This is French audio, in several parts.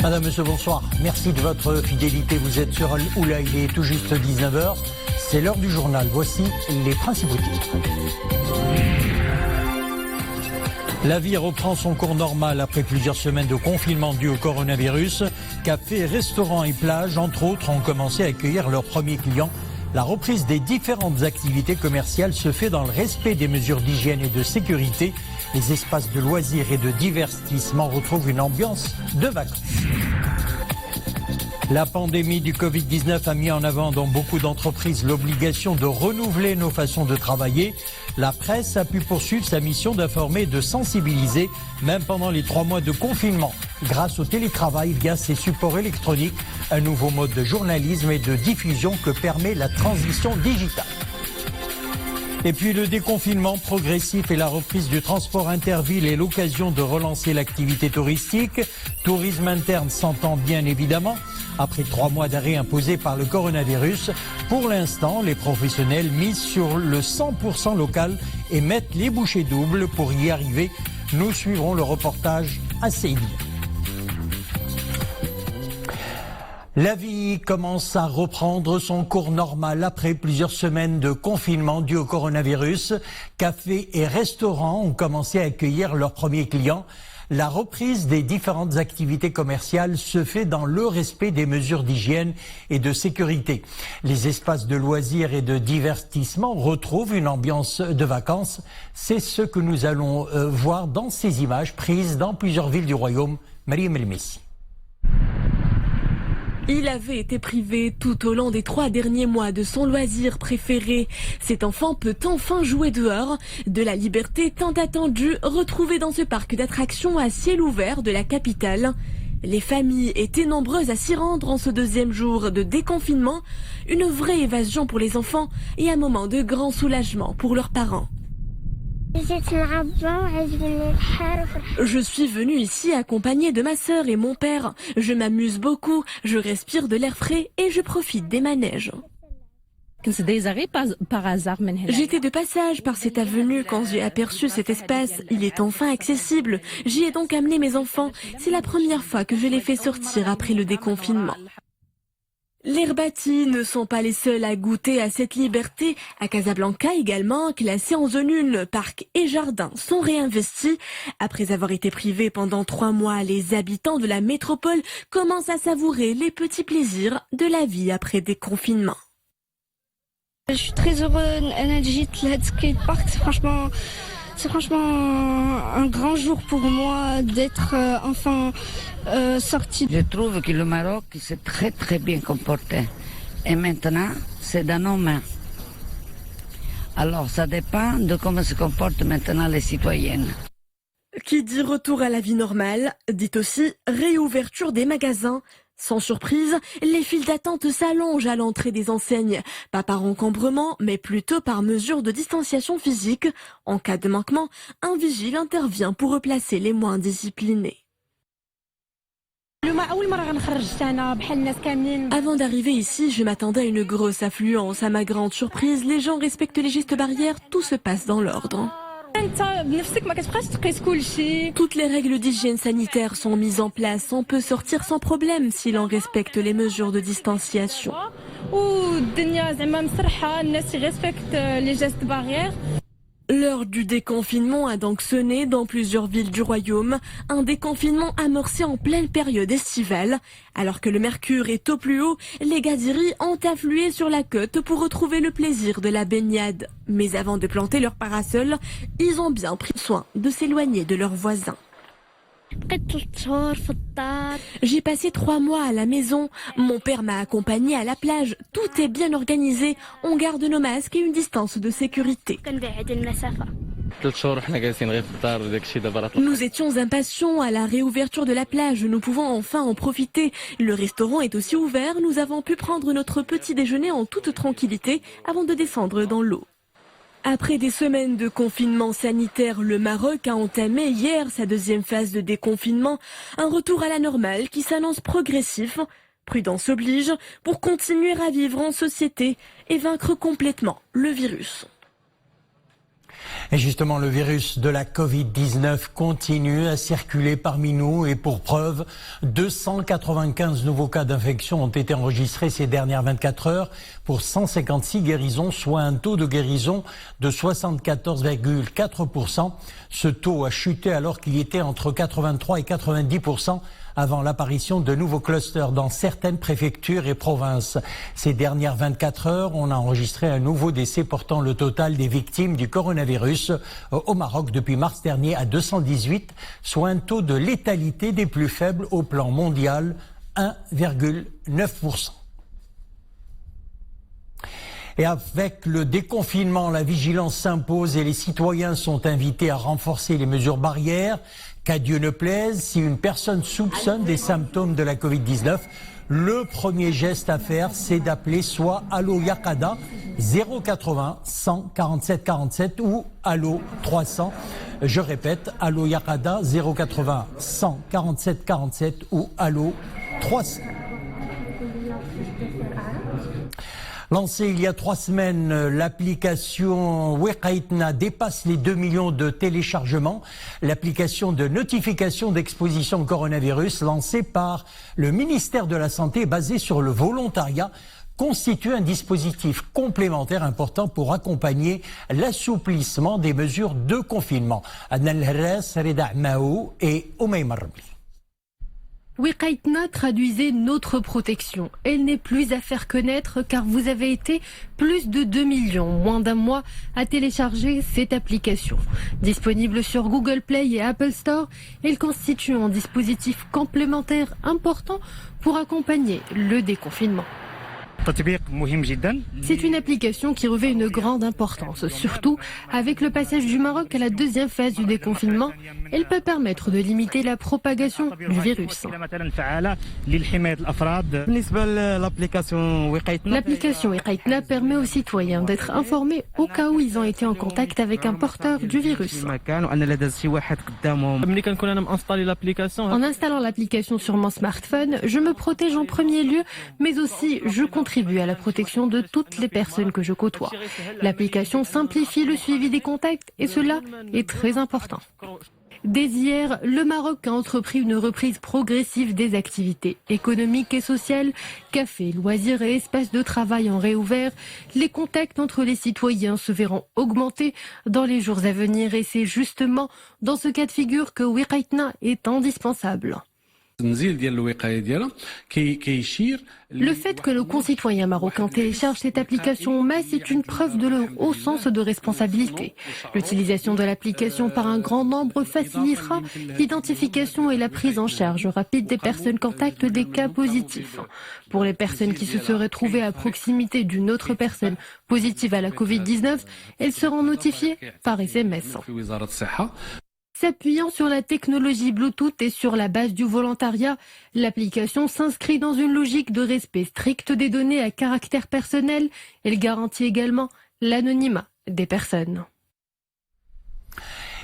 Madame, monsieur, bonsoir. Merci de votre fidélité. Vous êtes sur Oula, il est tout juste 19h. C'est l'heure du journal. Voici les principaux titres. La vie reprend son cours normal après plusieurs semaines de confinement dû au coronavirus. Cafés, restaurants et plages, entre autres, ont commencé à accueillir leurs premiers clients. La reprise des différentes activités commerciales se fait dans le respect des mesures d'hygiène et de sécurité. Les espaces de loisirs et de divertissement retrouvent une ambiance de vacances. La pandémie du Covid-19 a mis en avant dans beaucoup d'entreprises l'obligation de renouveler nos façons de travailler. La presse a pu poursuivre sa mission d'informer et de sensibiliser, même pendant les 3 mois de confinement, grâce au télétravail via ses supports électroniques, un nouveau mode de journalisme et de diffusion que permet la transition digitale. Et puis le déconfinement progressif et la reprise du transport interville est l'occasion de relancer l'activité touristique. Tourisme interne s'entend bien évidemment. Après 3 mois d'arrêt imposés par le coronavirus, pour l'instant, les professionnels misent sur le 100% local et mettent les bouchées doubles pour y arriver. Nous suivrons le reportage à Séville. La vie commence à reprendre son cours normal après plusieurs semaines de confinement dû au coronavirus. Cafés et restaurants ont commencé à accueillir leurs premiers clients. La reprise des différentes activités commerciales se fait dans le respect des mesures d'hygiène et de sécurité. Les espaces de loisirs et de divertissement retrouvent une ambiance de vacances. C'est ce que nous allons voir dans ces images prises dans plusieurs villes du royaume. Mariam El-Messi. Il avait été privé tout au long des 3 derniers mois de son loisir préféré. Cet enfant peut enfin jouer dehors. De la liberté tant attendue retrouvée dans ce parc d'attractions à ciel ouvert de la capitale. Les familles étaient nombreuses à s'y rendre en ce 2e jour de déconfinement. Une vraie évasion pour les enfants et un moment de grand soulagement pour leurs parents. Je suis venue ici accompagnée de ma sœur et mon père. Je m'amuse beaucoup, je respire de l'air frais et je profite des manèges. J'étais de passage par cette avenue quand j'ai aperçu cet espace. Il est enfin accessible. J'y ai donc amené mes enfants. C'est la première fois que je les fais sortir après le déconfinement. Les Herbatis ne sont pas les seuls à goûter à cette liberté. À Casablanca également, classés en zone 1, parcs et jardins sont réinvestis. Après avoir été privés pendant 3 mois, les habitants de la métropole commencent à savourer les petits plaisirs de la vie après déconfinement. Je suis très heureux d'être skatepark. C'est franchement un grand jour pour moi d'être enfin sorti. Je trouve que le Maroc s'est très très bien comporté. Et maintenant, c'est dans nos mains. Alors, ça dépend de comment se comportent maintenant les citoyennes. Qui dit retour à la vie normale, dit aussi réouverture des magasins. Sans surprise, les files d'attente s'allongent à l'entrée des enseignes. Pas par encombrement, mais plutôt par mesure de distanciation physique. En cas de manquement, un vigile intervient pour replacer les moins disciplinés. Avant d'arriver ici, je m'attendais à une grosse affluence. À ma grande surprise, les gens respectent les gestes barrières, tout se passe dans l'ordre. Toutes les règles d'hygiène sanitaire sont mises en place. On peut sortir sans problème si l'on respecte les mesures de distanciation. L'heure du déconfinement a donc sonné dans plusieurs villes du royaume. Un déconfinement amorcé en pleine période estivale. Alors que le mercure est au plus haut, les Gadiris ont afflué sur la côte pour retrouver le plaisir de la baignade. Mais avant de planter leur parasol, ils ont bien pris soin de s'éloigner de leurs voisins. J'ai passé 3 mois à la maison. Mon père m'a accompagné à la plage. Tout est bien organisé. On garde nos masques et une distance de sécurité. Nous étions impatients à la réouverture de la plage. Nous pouvons enfin en profiter. Le restaurant est aussi ouvert. Nous avons pu prendre notre petit déjeuner en toute tranquillité avant de descendre dans l'eau. Après des semaines de confinement sanitaire, le Maroc a entamé hier sa 2e phase de déconfinement, un retour à la normale qui s'annonce progressif. Prudence oblige pour continuer à vivre en société et vaincre complètement le virus. Et justement, le virus de la Covid-19 continue à circuler parmi nous et pour preuve, 295 nouveaux cas d'infection ont été enregistrés ces dernières 24 heures pour 156 guérisons, soit un taux de guérison de 74,4%. Ce taux a chuté alors qu'il était entre 83 et 90% avant l'apparition de nouveaux clusters dans certaines préfectures et provinces. Ces dernières 24 heures, on a enregistré un nouveau décès portant le total des victimes du coronavirus au Maroc depuis mars dernier à 218, soit un taux de létalité des plus faibles au plan mondial, 1,9%. Et avec le déconfinement, la vigilance s'impose et les citoyens sont invités à renforcer les mesures barrières. Qu'à Dieu ne plaise, si une personne soupçonne des symptômes de la Covid-19, le premier geste à faire, c'est d'appeler soit Allo Yaqada 080 147 47 ou Allo 300. Je répète, Allo Yaqada 080 147 47 ou Allo 300. Lancée il y a 3 semaines, l'application Wiqaitna dépasse les 2 millions de téléchargements. L'application de notification d'exposition au coronavirus lancée par le ministère de la Santé basée sur le volontariat constitue un dispositif complémentaire important pour accompagner l'assouplissement des mesures de confinement. Adnan El-Harras, Reda Maou et Oumaima Rabli. Wiqaitna traduisait notre protection. Elle n'est plus à faire connaître car vous avez été plus de 2 millions, moins d'un mois, à télécharger cette application. Disponible sur Google Play et Apple Store, elle constitue un dispositif complémentaire important pour accompagner le déconfinement. C'est une application qui revêt une grande importance, surtout avec le passage du Maroc à la deuxième phase du déconfinement. Elle peut permettre de limiter la propagation du virus. L'application Wiqaitna permet aux citoyens d'être informés au cas où ils ont été en contact avec un porteur du virus. En installant l'application sur mon smartphone, je me protège en premier lieu, mais aussi je contribue à la protection de toutes les personnes que je côtoie. L'application simplifie le suivi des contacts et cela est très important. Dès hier, le Maroc a entrepris une reprise progressive des activités économiques et sociales. Cafés, loisirs et espaces de travail ont réouvert. Les contacts entre les citoyens se verront augmenter dans les jours à venir et c'est justement dans ce cas de figure que Wiqaitna est indispensable. Le fait que le concitoyen marocain télécharge cette application en masse est une preuve de leur haut sens de responsabilité. L'utilisation de l'application par un grand nombre facilitera l'identification et la prise en charge rapide des personnes contacts des cas positifs. Pour les personnes qui se seraient trouvées à proximité d'une autre personne positive à la Covid-19, elles seront notifiées par SMS. S'appuyant sur la technologie Bluetooth et sur la base du volontariat, l'application s'inscrit dans une logique de respect strict des données à caractère personnel. Elle garantit également l'anonymat des personnes.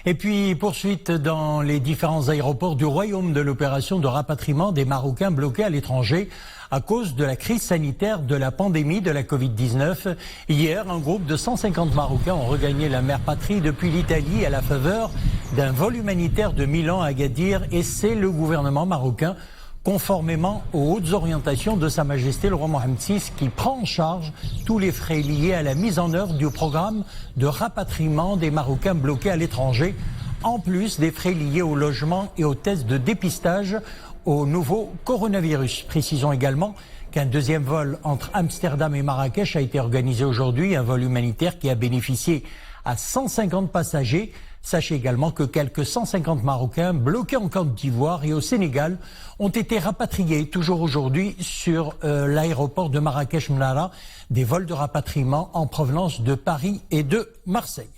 Et puis, poursuite dans les différents aéroports du royaume de l'opération de rapatriement des Marocains bloqués à l'étranger à cause de la crise sanitaire de la pandémie de la Covid-19. Hier, un groupe de 150 Marocains ont regagné la mère patrie depuis l'Italie à la faveur d'un vol humanitaire de Milan à Agadir et c'est le gouvernement marocain, conformément aux hautes orientations de Sa Majesté le roi Mohammed VI, qui prend en charge tous les frais liés à la mise en œuvre du programme de rapatriement des Marocains bloqués à l'étranger, en plus des frais liés au logement et aux tests de dépistage au nouveau coronavirus. Précisons également qu'un deuxième vol entre Amsterdam et Marrakech a été organisé aujourd'hui, un vol humanitaire qui a bénéficié à 150 passagers. Sachez également que quelques 150 Marocains bloqués en Côte d'Ivoire et au Sénégal ont été rapatriés toujours aujourd'hui sur l'aéroport de Marrakech-Mnara, des vols de rapatriement en provenance de Paris et de Marseille.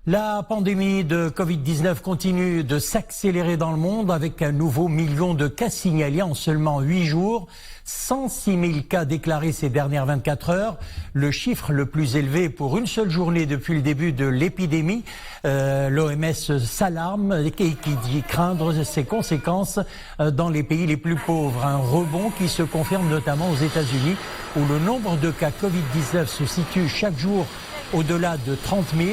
La pandémie de Covid-19 continue de s'accélérer dans le monde avec un nouveau million de cas signalés en seulement 8 jours. 106 000 cas déclarés ces dernières 24 heures, le chiffre le plus élevé pour une seule journée depuis le début de l'épidémie. L'OMS s'alarme et qui dit craindre ses conséquences dans les pays les plus pauvres. Un rebond qui se confirme notamment aux États-Unis où le nombre de cas Covid-19 se situe chaque jour au-delà de 30 000.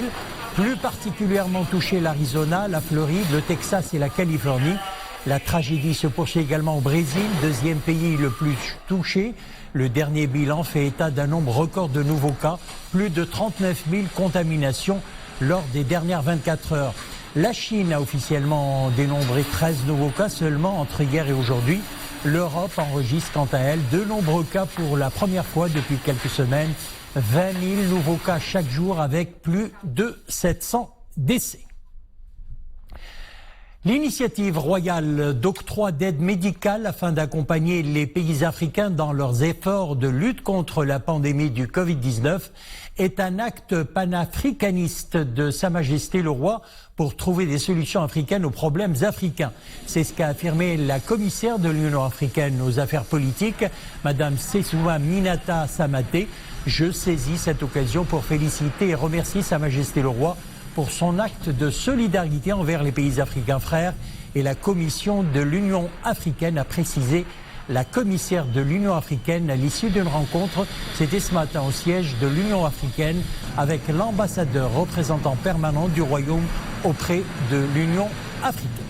Plus particulièrement touché l'Arizona, la Floride, le Texas et la Californie. La tragédie se poursuit également au Brésil, deuxième pays le plus touché. Le dernier bilan fait état d'un nombre record de nouveaux cas, plus de 39 000 contaminations lors des dernières 24 heures. La Chine a officiellement dénombré 13 nouveaux cas seulement entre hier et aujourd'hui. L'Europe enregistre quant à elle de nombreux cas pour la première fois depuis quelques semaines. 20 000 nouveaux cas chaque jour avec plus de 700 décès. L'initiative royale d'octroi d'aide médicale afin d'accompagner les pays africains dans leurs efforts de lutte contre la pandémie du Covid-19 est un acte panafricaniste de Sa Majesté le Roi pour trouver des solutions africaines aux problèmes africains. C'est ce qu'a affirmé la commissaire de l'Union africaine aux affaires politiques, Madame Sessouma Minata Samaté. Je saisis cette occasion pour féliciter et remercier Sa Majesté le Roi pour son acte de solidarité envers les pays africains frères et la commission de l'Union africaine a précisé la commissaire de l'Union africaine à l'issue d'une rencontre. C'était ce matin au siège de l'Union africaine avec l'ambassadeur représentant permanent du Royaume auprès de l'Union africaine.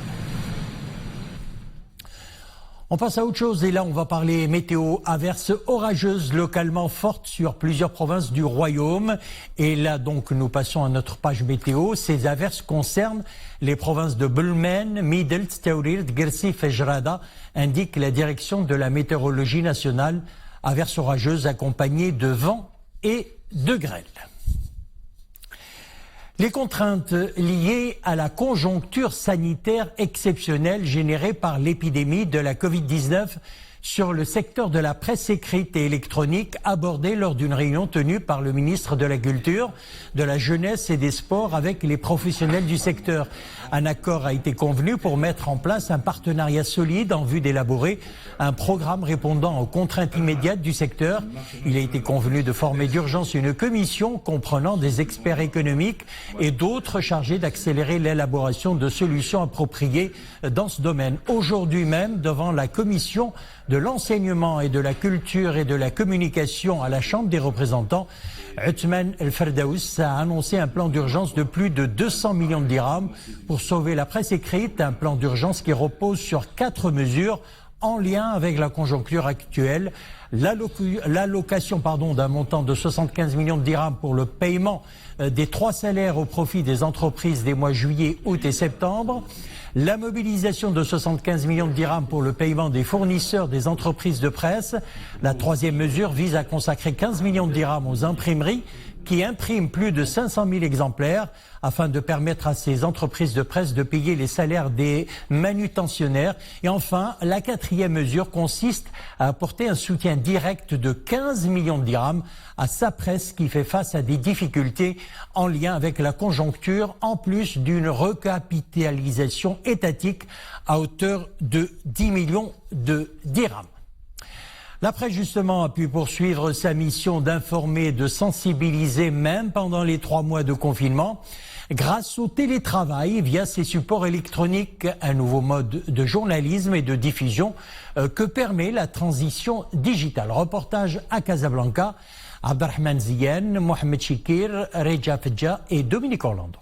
On passe à autre chose et là on va parler météo. Averses orageuses localement fortes sur plusieurs provinces du Royaume. Et là donc nous passons à notre page météo. Ces averses concernent les provinces de Bulmen, Midelt, Taourir, Gersif et Jrada, indique la direction de la météorologie nationale. Averses orageuses accompagnées de vent et de grêle. Les contraintes liées à la conjoncture sanitaire exceptionnelle générée par l'épidémie de la Covid-19 sur le secteur de la presse écrite et électronique abordées lors d'une réunion tenue par le ministre de la Culture, de la Jeunesse et des Sports avec les professionnels du secteur. Un accord a été convenu pour mettre en place un partenariat solide en vue d'élaborer un programme répondant aux contraintes immédiates du secteur. Il a été convenu de former d'urgence une commission comprenant des experts économiques et d'autres chargés d'accélérer l'élaboration de solutions appropriées dans ce domaine. Aujourd'hui même, devant la commission de l'enseignement et de la culture et de la communication à la Chambre des représentants, Othman El Ferdaous a annoncé un plan d'urgence de plus de 200 millions de dirhams pour sauver la presse écrite, un plan d'urgence qui repose sur 4 mesures en lien avec la conjoncture actuelle. L'allocation d'un montant de 75 millions de dirhams pour le paiement des 3 salaires au profit des entreprises des mois juillet, août et septembre. La mobilisation de 75 millions de dirhams pour le paiement des fournisseurs des entreprises de presse. La 3e mesure vise à consacrer 15 millions de dirhams aux imprimeries qui impriment plus de 500 000 exemplaires afin de permettre à ces entreprises de presse de payer les salaires des manutentionnaires. Et enfin, la 4e mesure consiste à apporter un soutien direct de 15 millions de dirhams à sa presse qui fait face à des difficultés en lien avec la conjoncture, en plus d'une recapitalisation étatique à hauteur de 10 millions de dirhams. La presse, justement, a pu poursuivre sa mission d'informer et de sensibiliser, même pendant les 3 mois de confinement, grâce au télétravail via ses supports électroniques, un nouveau mode de journalisme et de diffusion que permet la transition digitale. Reportage à Casablanca, Abdelrahman Ziyan, Mohamed Chikir, Reja Fedja et Dominique Orlando.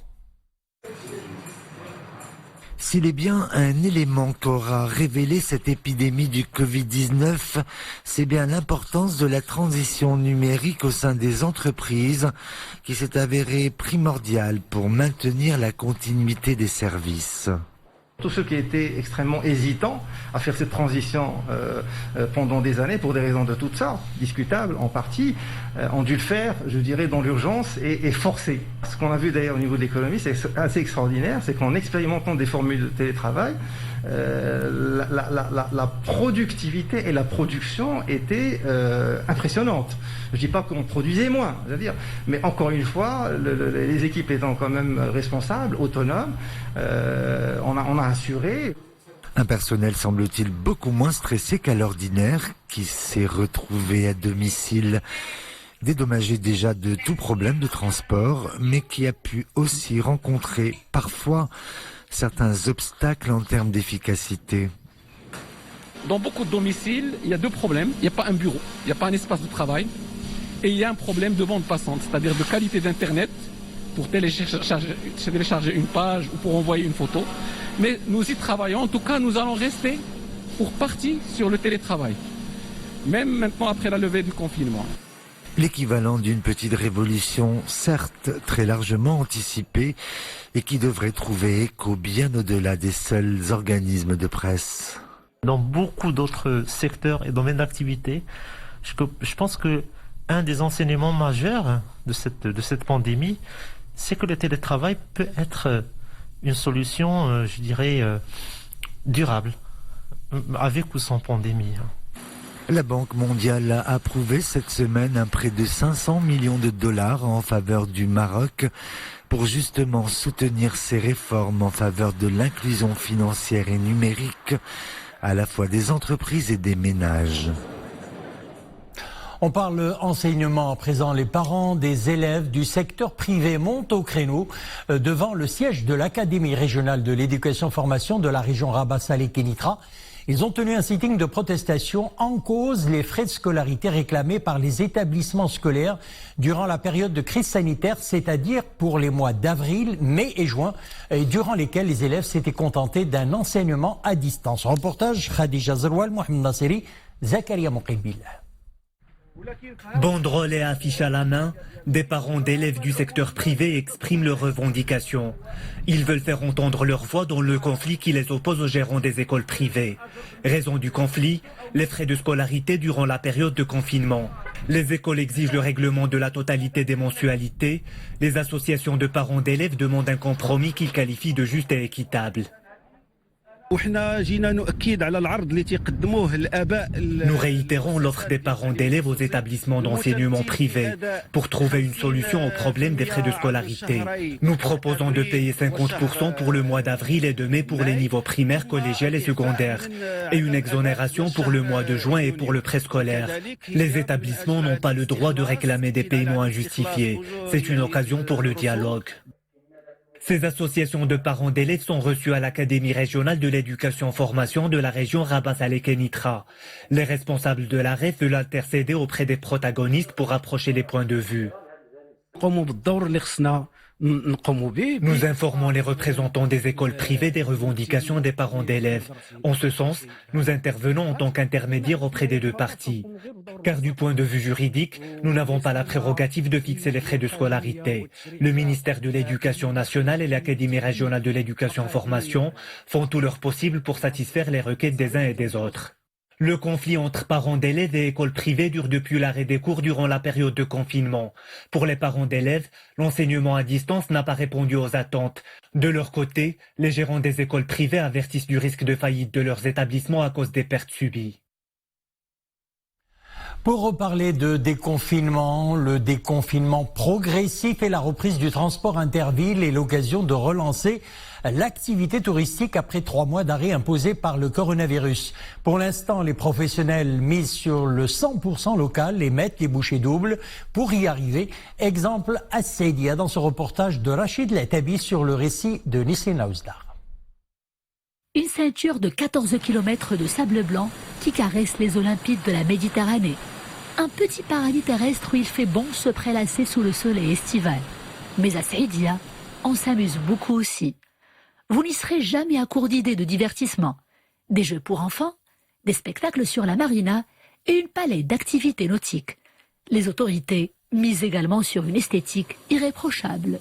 S'il est bien un élément qu'aura révélé cette épidémie du Covid-19, c'est bien l'importance de la transition numérique au sein des entreprises qui s'est avérée primordiale pour maintenir la continuité des services. Tous ceux qui étaient extrêmement hésitants à faire cette transition pendant des années, pour des raisons de toutes sortes, discutables en partie, ont dû le faire, je dirais, dans l'urgence et forcé. Ce qu'on a vu d'ailleurs au niveau de l'économie, c'est assez extraordinaire, c'est qu'en expérimentant des formules de télétravail, la productivité et la production étaient impressionnantes. Je ne dis pas qu'on produisait moins, je veux dire, mais encore une fois, les équipes étant quand même responsables, autonomes, on a assuré. Un personnel semble-t-il beaucoup moins stressé qu'à l'ordinaire, qui s'est retrouvé à domicile, dédommagé déjà de tout problème de transport, mais qui a pu aussi rencontrer parfois certains obstacles en termes d'efficacité. Dans beaucoup de domiciles, il y a 2 problèmes. Il n'y a pas un bureau, il n'y a pas un espace de travail. Et il y a un problème de bande passante, c'est-à-dire de qualité d'Internet pour télécharger une page ou pour envoyer une photo. Mais nous y travaillons. En tout cas, nous allons rester pour partie sur le télétravail, même maintenant après la levée du confinement. L'équivalent d'une petite révolution, certes très largement anticipée, et qui devrait trouver écho bien au-delà des seuls organismes de presse. Dans beaucoup d'autres secteurs et domaines d'activité, je pense que un des enseignements majeurs de cette pandémie, c'est que le télétravail peut être une solution, je dirais, durable, avec ou sans pandémie. La Banque mondiale a approuvé cette semaine un prêt de 500 millions de dollars en faveur du Maroc pour justement soutenir ces réformes en faveur de l'inclusion financière et numérique à la fois des entreprises et des ménages. On parle enseignement à présent. Les parents des élèves du secteur privé montent au créneau devant le siège de l'Académie régionale de l'éducation-formation de la région Rabat-Salé-Kénitra. Ils ont tenu un sitting de protestation en cause les frais de scolarité réclamés par les établissements scolaires durant la période de crise sanitaire, c'est-à-dire pour les mois d'avril, mai et juin, durant lesquels les élèves s'étaient contentés d'un enseignement à distance. Reportage Khadija Zerwal, Mohamed Nasseri, Zakaria Mouqibil. Banderoles et affiches à la main, des parents d'élèves du secteur privé expriment leurs revendications. Ils veulent faire entendre leur voix dans le conflit qui les oppose aux gérants des écoles privées. Raison du conflit, les frais de scolarité durant la période de confinement. Les écoles exigent le règlement de la totalité des mensualités. Les associations de parents d'élèves demandent un compromis qu'ils qualifient de juste et équitable. Nous réitérons l'offre des parents d'élèves aux établissements d'enseignement privé pour trouver une solution au problème des frais de scolarité. Nous proposons de payer 50% pour le mois d'avril et de mai pour les niveaux primaires, collégiales et secondaires, et une exonération pour le mois de juin et pour le préscolaire. Les établissements n'ont pas le droit de réclamer des paiements injustifiés. C'est une occasion pour le dialogue. Ces associations de parents d'élèves sont reçues à l'Académie régionale de l'éducation-formation de la région Rabat-Salé-Kénitra. Les responsables de la REF veulent intercéder auprès des protagonistes pour rapprocher les points de vue. Nous informons les représentants des écoles privées des revendications des parents d'élèves. En ce sens, nous intervenons en tant qu'intermédiaire auprès des deux parties. Car du point de vue juridique, nous n'avons pas la prérogative de fixer les frais de scolarité. Le ministère de l'Éducation nationale et l'Académie régionale de l'éducation-formation font tout leur possible pour satisfaire les requêtes des uns et des autres. Le conflit entre parents d'élèves et écoles privées dure depuis l'arrêt des cours durant la période de confinement. Pour les parents d'élèves, l'enseignement à distance n'a pas répondu aux attentes. De leur côté, les gérants des écoles privées avertissent du risque de faillite de leurs établissements à cause des pertes subies. Pour reparler de déconfinement, le déconfinement progressif et la reprise du transport interville est l'occasion de relancer l'activité touristique après 3 mois d'arrêt imposé par le coronavirus. Pour l'instant, les professionnels misent sur le 100% local et mettent les bouchées doubles pour y arriver. Exemple à Seydia dans ce reportage de Rachid Latabi sur le récit de Nisrine Aouzdar. Une ceinture de 14 km de sable blanc qui caresse les Olympides de la Méditerranée. Un petit paradis terrestre où il fait bon se prélasser sous le soleil estival. Mais à Seydia, on s'amuse beaucoup aussi. Vous n'y serez jamais à court d'idées de divertissement. Des jeux pour enfants, des spectacles sur la marina et une palette d'activités nautiques. Les autorités misent également sur une esthétique irréprochable.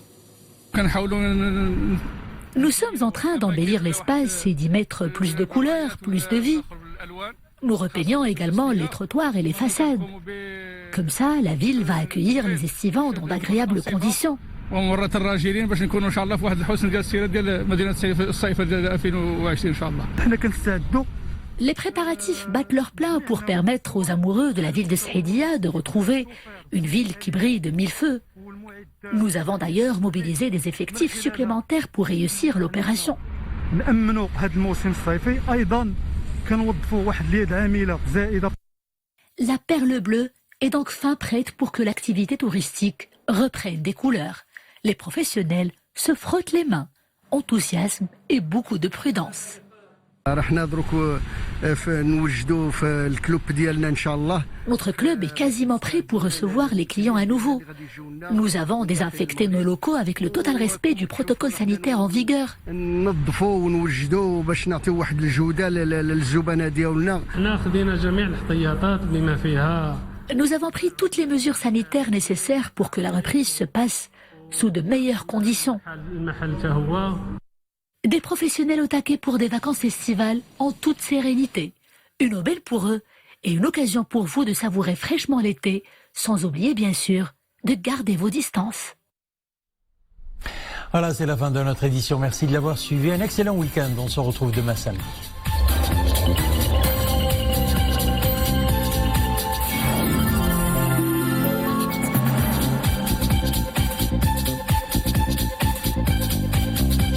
Nous sommes en train d'embellir l'espace et d'y mettre plus de couleurs, plus de vie. Nous repeignons également les trottoirs et les façades. Comme ça, la ville va accueillir les estivants dans d'agréables conditions. Les préparatifs battent leur plein pour permettre aux amoureux de la ville de Seydia de retrouver une ville qui brille de 1000 feux. Nous avons d'ailleurs mobilisé des effectifs supplémentaires pour réussir l'opération. La perle bleue est donc fin prête pour que l'activité touristique reprenne des couleurs. Les professionnels se frottent les mains, enthousiasme et beaucoup de prudence. Notre club est quasiment prêt pour recevoir les clients à nouveau. Nous avons désinfecté nos locaux avec le total respect du protocole sanitaire en vigueur. Nous avons pris toutes les mesures sanitaires nécessaires pour que la reprise se passe sous de meilleures conditions. Des professionnels au taquet pour des vacances estivales en toute sérénité. Une aubaine pour eux et une occasion pour vous de savourer fraîchement l'été, sans oublier bien sûr de garder vos distances. Voilà, c'est la fin de notre édition. Merci de l'avoir suivi. Un excellent week-end. On se retrouve demain samedi.